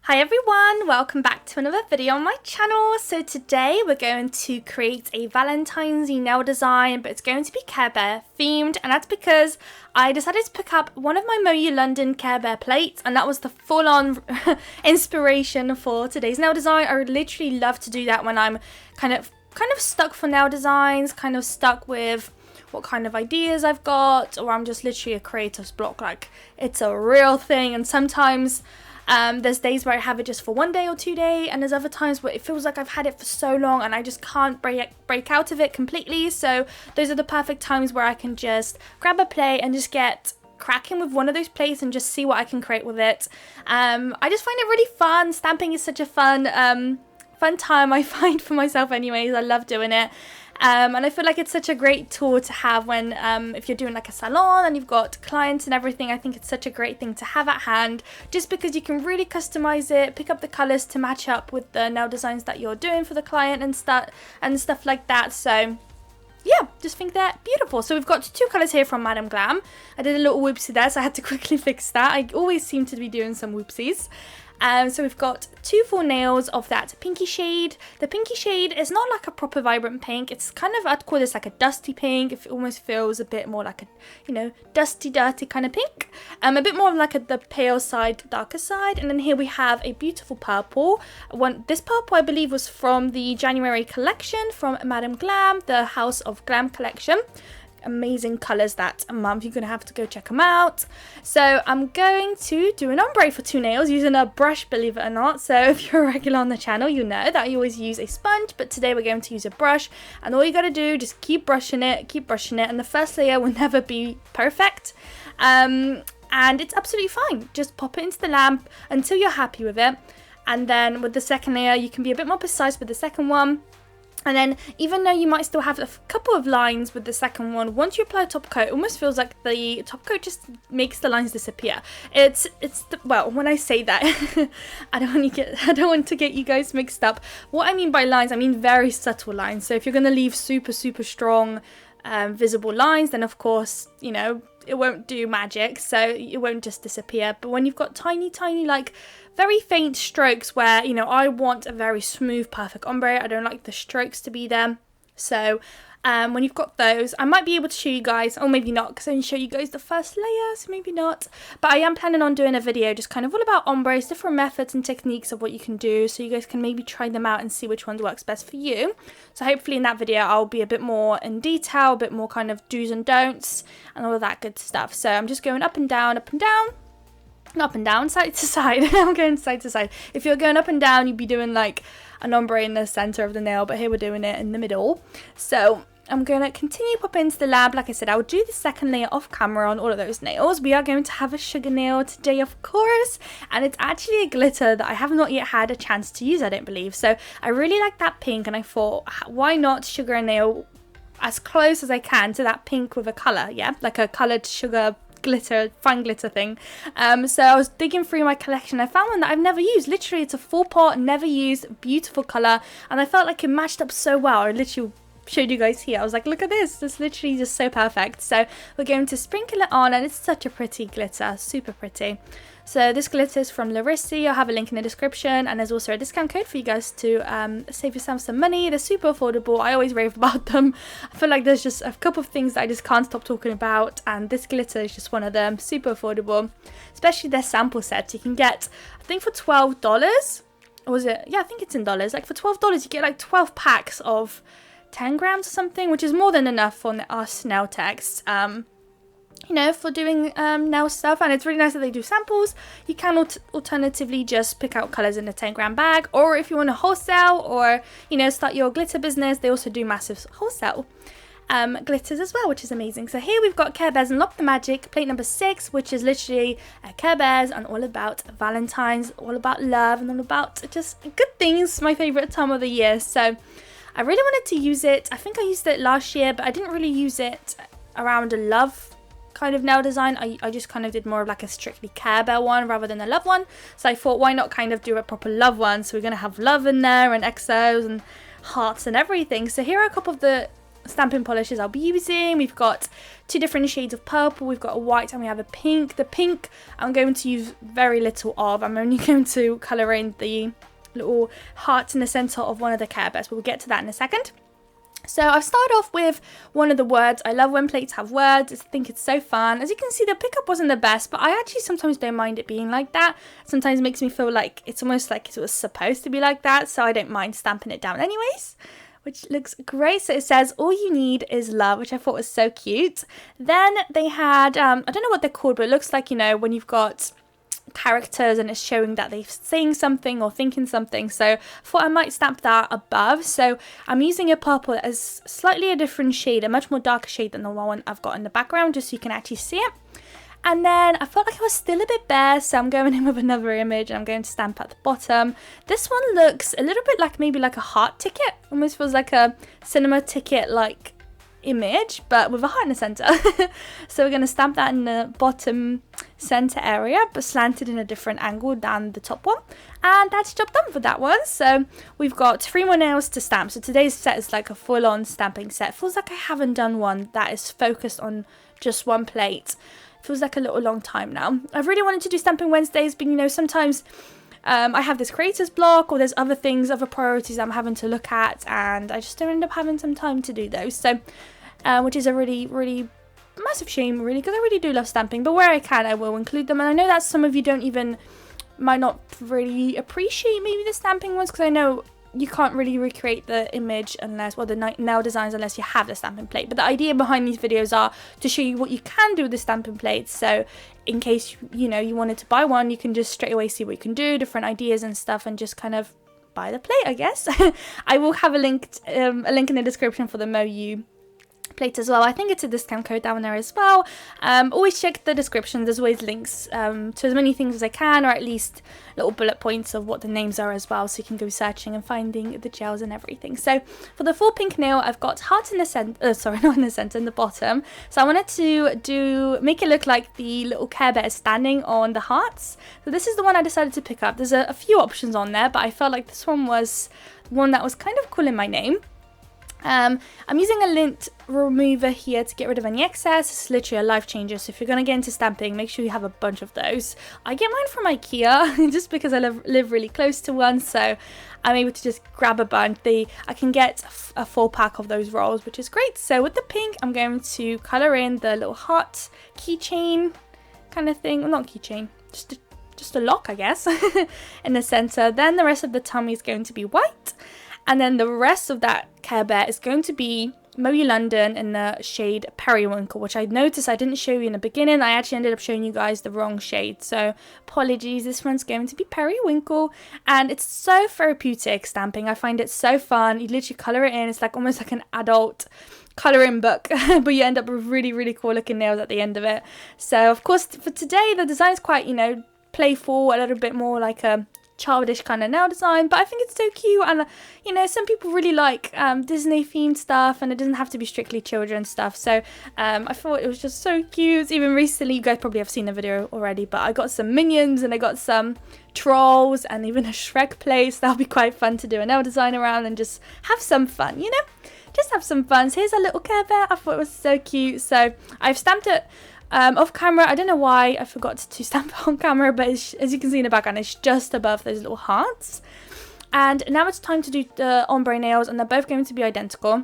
Hi everyone, welcome back to another video on my channel. So today we're going to create a Valentine's nail design, but it's going to be Care Bear themed, and that's because I decided to pick up one of my MoYou London Care Bear plates, and that was the full-on inspiration for today's nail design. I would literally love to do that when I'm kind of stuck for nail designs, kind of stuck with what kind of ideas I've got, or I'm just literally a creator's block. Like, it's a real thing, and sometimes there's days where I have it just for 1 day or 2 days, and there's other times where it feels like I've had it for so long and I just can't break out of it completely. So those are the perfect times where I can just grab a plate and just get cracking with one of those plates and just see what I can create with it. I just find it really fun. Stamping is such a fun time, I find, for myself anyways. I love doing it. And I feel like it's such a great tool to have when if you're doing like a salon and you've got clients and everything. I think it's such a great thing to have at hand, just because you can really customize it, pick up the colors to match up with the nail designs that you're doing for the client and stuff like that. So yeah, just think they're beautiful. So we've got 2 colors here from Madam Glam. I did a little whoopsie there, so I had to quickly fix that. I always seem to be doing some whoopsies. So we've got 2 full nails of that pinky shade. The pinky shade is not like a proper vibrant pink. It's kind of, I'd call this like a dusty pink. It almost feels a bit more like a, you know, dusty, dirty kind of pink. A bit more of like the pale side, darker side. And then here we have a beautiful purple. This purple, I believe, was from the January collection from Madam Glam, the House of Glam collection. Amazing colours that month. You're gonna have to go check them out. So I'm going to do an ombre for 2 nails using a brush, believe it or not. So if you're a regular on the channel, you know that I always use a sponge, but today we're going to use a brush, and all you gotta do, just keep brushing it, and the first layer will never be perfect, and it's absolutely fine. Just pop it into the lamp until you're happy with it, and then with the second layer you can be a bit more precise with the second one. And then, even though you might still have a couple of lines with the second one, once you apply top coat, it almost feels like the top coat just makes the lines disappear. Well, when I say that, I don't want to get you guys mixed up. What I mean by lines, I mean very subtle lines. So if you're going to leave super strong visible lines, then of course, you know, it won't do magic, so it won't just disappear. But when you've got tiny like very faint strokes where, you know, I want a very smooth perfect ombre, I don't like the strokes to be there. So when you've got those, I might be able to show you guys, or maybe not, because I only show you guys the first layer, so maybe not. But I am planning on doing a video just kind of all about ombres, different methods and techniques of what you can do, so you guys can maybe try them out and see which ones works best for you. So hopefully in that video I'll be a bit more in detail, a bit more kind of do's and don'ts and all of that good stuff. So I'm just going up and down, side to side. I'm going side to side. If you're going up and down, you'd be doing like an ombre in the center of the nail, but here we're doing it in the middle. So I'm going to continue popping into the lab. Like I said, I'll do the second layer off camera on all of those nails. We are going to have a sugar nail today, of course, and it's actually a glitter that I have not yet had a chance to use, I don't believe. So I really like that pink, and I thought, why not sugar a nail as close as I can to that pink with a color, yeah? Like a colored sugar glitter, fine glitter thing. So I was digging through my collection. I found one that I've never used. Literally, it's a full pot, never used, beautiful color, and I felt like it matched up so well. I literally showed you guys here. I was like, look at this. It's literally just so perfect. So we're going to sprinkle it on, and it's such a pretty glitter, super pretty. So this glitter is from Larissa. I'll have a link in the description, and there's also a discount code for you guys to save yourself some money. They're super affordable. I always rave about them. I feel like there's just a couple of things that I just can't stop talking about, and this glitter is just one of them. Super affordable, especially their sample sets. You can get, I think for $12, or was it? Yeah, I think it's in dollars. Like for $12 you get like 12 packs of 10 grams or something, which is more than enough for us nail techs, you know, for doing nail stuff. And it's really nice that they do samples. You can alternatively just pick out colors in a 10-gram bag, or if you want to wholesale or, you know, start your glitter business, they also do massive wholesale glitters as well, which is amazing. So here we've got Care Bears Unlock the Magic, plate number 6, which is literally Care Bears and all about Valentine's, all about love and all about just good things. My favorite time of the year. So I really wanted to use it. I think I used it last year, but I didn't really use it around a love kind of nail design. I just kind of did more of like a strictly Care Bear one rather than a love one. So I thought, why not kind of do a proper love one? So we're going to have love in there and exos and hearts and everything. So here are a couple of the stamping polishes I'll be using. We've got 2 different shades of purple, we've got a white, and we have a pink. The pink I'm going to use very little of. I'm only going to colour in the little hearts in the centre of one of the Care Bears, but we'll get to that in a second. So I've started off with one of the words. I love when plates have words. I think it's so fun. As you can see, the pickup wasn't the best, but I actually sometimes don't mind it being like that. Sometimes it makes me feel like it's almost like it was supposed to be like that, so I don't mind stamping it down anyways, which looks great. So it says, all you need is love, which I thought was so cute. Then they had, I don't know what they're called, but it looks like, you know, when you've got characters and it's showing that they're saying something or thinking something, so I thought I might stamp that above. So I'm using a purple as slightly a different shade, a much more darker shade than the one I've got in the background, just so you can actually see it. And then I felt like I was still a bit bare, so I'm going in with another image and I'm going to stamp at the bottom. This one looks a little bit like maybe like a heart ticket, almost feels like a cinema ticket like image, but with a heart in the center. So we're going to stamp that in the bottom center area, but slanted in a different angle than the top one. And that's job done for that one. So we've got 3 more nails to stamp. So today's set is like a full-on stamping set. Feels like I haven't done one that is focused on just one plate. Feels like a little long time now. I've really wanted to do Stamping Wednesdays, but you know, sometimes I have this creator's block, or there's other things, other priorities I'm having to look at, and I just don't end up having some time to do those. So, which is a really, really massive shame, really, because I really do love stamping. But where I can, I will include them. And I know that some of you might not really appreciate maybe the stamping ones, because I know you can't really recreate the image unless, well, the nail designs, unless you have the stamping plate. But the idea behind these videos are to show you what you can do with the stamping plates. So in case, you know, you wanted to buy one, you can just straight away see what you can do, different ideas and stuff, and just kind of buy the plate, I guess. I will have a link in the description for the MoYou plate as well. I think it's a discount code down there as well. Always check the description. There's always links to as many things as I can, or at least little bullet points of what the names are as well, so you can go searching and finding the gels and everything. So for the full pink nail, I've got hearts in the center, sorry, not in the center, in the bottom. So I wanted to make it look like the little Care Bear is standing on the hearts. So this is the one I decided to pick up. There's a few options on there, but I felt like this one was one that was kind of cool in my name. I'm using a lint remover here to get rid of any excess. It's literally a life changer, so if you're going to get into stamping, make sure you have a bunch of those. I get mine from IKEA just because I live really close to one, so I'm able to just grab a bunch. I can get a full pack of those rolls, which is great. So with the pink, I'm going to colour in the little heart keychain kind of thing. Well, not keychain, just a lock, I guess, in the centre. Then the rest of the tummy is going to be white. And then the rest of that Care Bear is going to be MoYou London in the shade Periwinkle, which I noticed I didn't show you in the beginning. I actually ended up showing you guys the wrong shade, so apologies. This one's going to be Periwinkle, and it's so therapeutic stamping. I find it so fun. You literally colour it in. It's like almost like an adult colouring book, but you end up with really, really cool looking nails at the end of it. So of course for today, the design's quite, you know, playful, a little bit more like a childish kind of nail design, but I think it's so cute. And you know, some people really like Disney themed stuff, and it doesn't have to be strictly children's stuff. So I thought it was just so cute. Even recently, you guys probably have seen the video already, but I got some Minions and I got some Trolls and even a Shrek place. That'll be quite fun to do a nail design around and just have some fun, you know, just have some fun. So here's a little Care Bear. I thought it was so cute, so I've stamped it off camera. I don't know why I forgot to stamp it on camera, but as you can see in the background, it's just above those little hearts. And now it's time to do the ombre nails, and they're both going to be identical.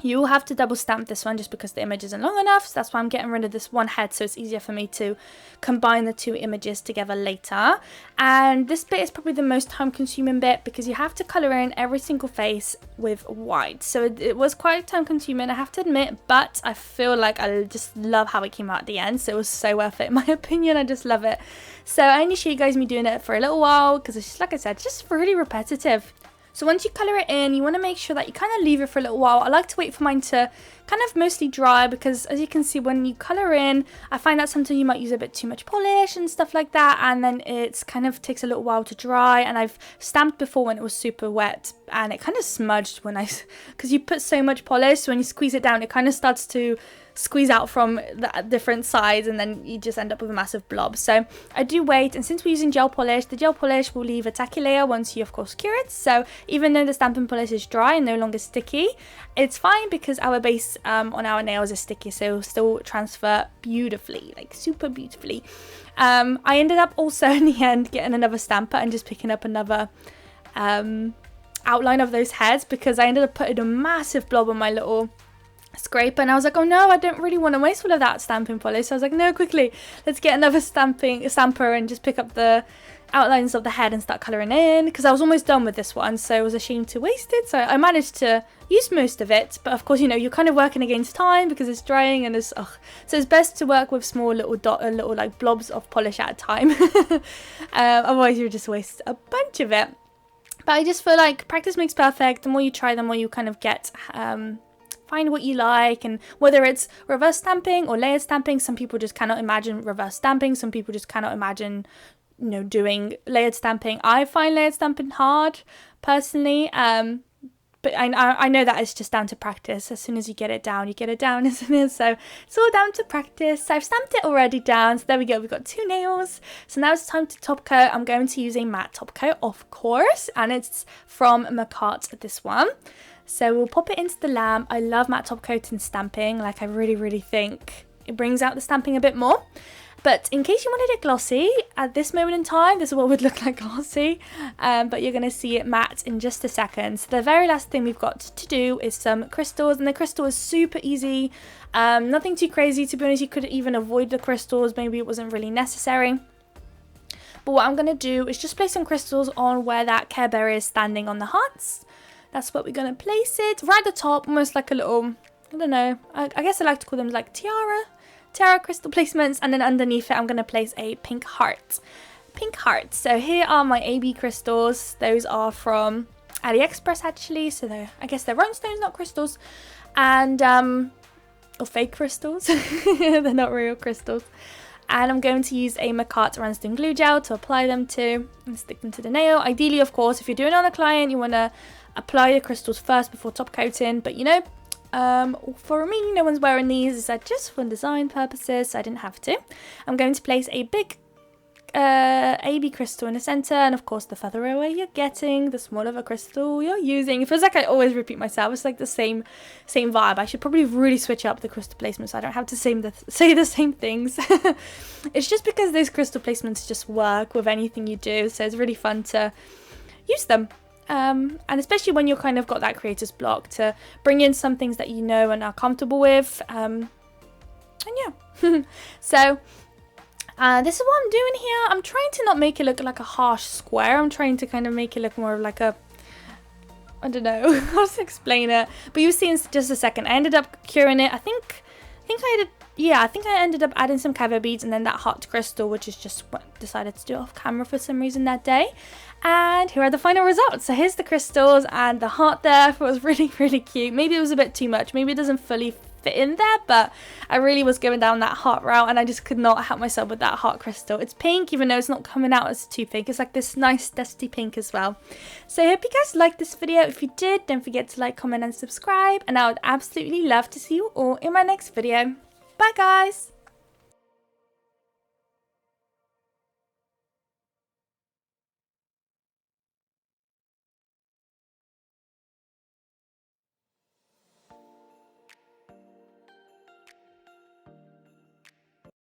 You will have to double stamp this one just because the image isn't long enough, so that's why I'm getting rid of this one head, so it's easier for me to combine the 2 images together later. And this bit is probably the most time consuming bit because you have to colour in every single face with white. So it was quite time consuming, I have to admit, but I feel like I just love how it came out at the end, so it was so worth it in my opinion. I just love it. So I only show you guys me doing it for a little while because it's just, like I said, just really repetitive. So once you colour it in, you want to make sure that you kind of leave it for a little while. I like to wait for mine to kind of mostly dry because, as you can see, when you colour in, I find that sometimes you might use a bit too much polish and stuff like that, and then it's kind of takes a little while to dry. And I've stamped before when it was super wet and it kind of smudged when because you put so much polish, so when you squeeze it down, it kind of starts to squeeze out from the different sides, and then you just end up with a massive blob. So I do wait, and since we're using gel polish, the gel polish will leave a tacky layer once you of course cure it. So even though the stamping polish is dry and no longer sticky, it's fine because our base on our nails is sticky, so it'll still transfer beautifully, like super beautifully. I ended up also in the end getting another stamper and just picking up another outline of those heads, because I ended up putting a massive blob on my little scraper, and I was like, oh no, I don't really want to waste all of that stamping polish. So I was like, no, quickly, let's get another stamper and just pick up the outlines of the head and start colouring in, because I was almost done with this one, so I was ashamed to waste it. So I managed to use most of it, but of course, you know, you're kind of working against time because it's drying and it's so it's best to work with small little like blobs of polish at a time. Otherwise you just waste a bunch of it. But I just feel like practice makes perfect. The more you try, the more you kind of get find what you like, and whether it's reverse stamping or layered stamping. Some people just cannot imagine reverse stamping, some people just cannot imagine, you know, doing layered stamping. I find layered stamping hard personally, but I know that it's just down to practice. As soon as you get it down, isn't it? So it's all down to practice. So I've stamped it already down, so there we go, we've got 2 nails. So now it's time to top coat. I'm going to use a matte top coat, of course, and it's from Manicure, this one. So we'll pop it into the lamp. I love matte top coating stamping. Like, I really think it brings out the stamping a bit more. But in case you wanted it glossy, at this moment in time, this is what would look like glossy. But you're going to see it matte in just a second. So the very last thing we've got to do is some crystals. And the crystal is super easy. Nothing too crazy. To be honest, you could even avoid the crystals. Maybe it wasn't really necessary. But what I'm going to do is just place some crystals on where that Care Bear is standing on the hearts. That's what we're going to place it. Right at the top, almost like a little, I don't know, I guess I like to call them like tiara crystal placements. And then underneath it, I'm going to place a pink heart. So here are my AB crystals. Those are from AliExpress actually. So I guess they're rhinestones, not crystals. And, or fake crystals. They're not real crystals. And I'm going to use a Manicure rhinestone glue gel to apply them to and stick them to the nail. Ideally, of course, if you're doing it on a client, you want to apply the crystals first before top coating. But you know, for me, no one's wearing these. It's just for design purposes, so I didn't have to. I'm going to place a big AB crystal in the center, and of course the further away you're getting, the smaller the crystal you're using. It feels like I always repeat myself. It's like the same vibe. I should probably really switch up the crystal placement so I don't have to say the same things. It's just because those crystal placements just work with anything you do, so it's really fun to use them. And especially when you're kind of got that creator's block, to bring in some things that you know and are comfortable with. And yeah. So this is what I'm doing here. I'm trying to not make it look like a harsh square. I'm trying to kind of make it look more of like a, I don't know how to explain it. But you'll see in just a second. I ended up curing it. I think I ended up adding some caviar beads and then that heart crystal, which is just what I decided to do off camera for some reason that day. And here are the final results. So here's the crystals and the heart there. It was really cute. Maybe it was a bit too much. Maybe it doesn't fully fit in there, but I really was going down that heart route and I just could not help myself with that heart crystal. It's pink, even though it's not coming out as too pink. It's like this nice dusty pink as well. So I hope you guys liked this video. If you did, don't forget to like, comment and subscribe, and I would absolutely love to see you all in my next video. Bye guys!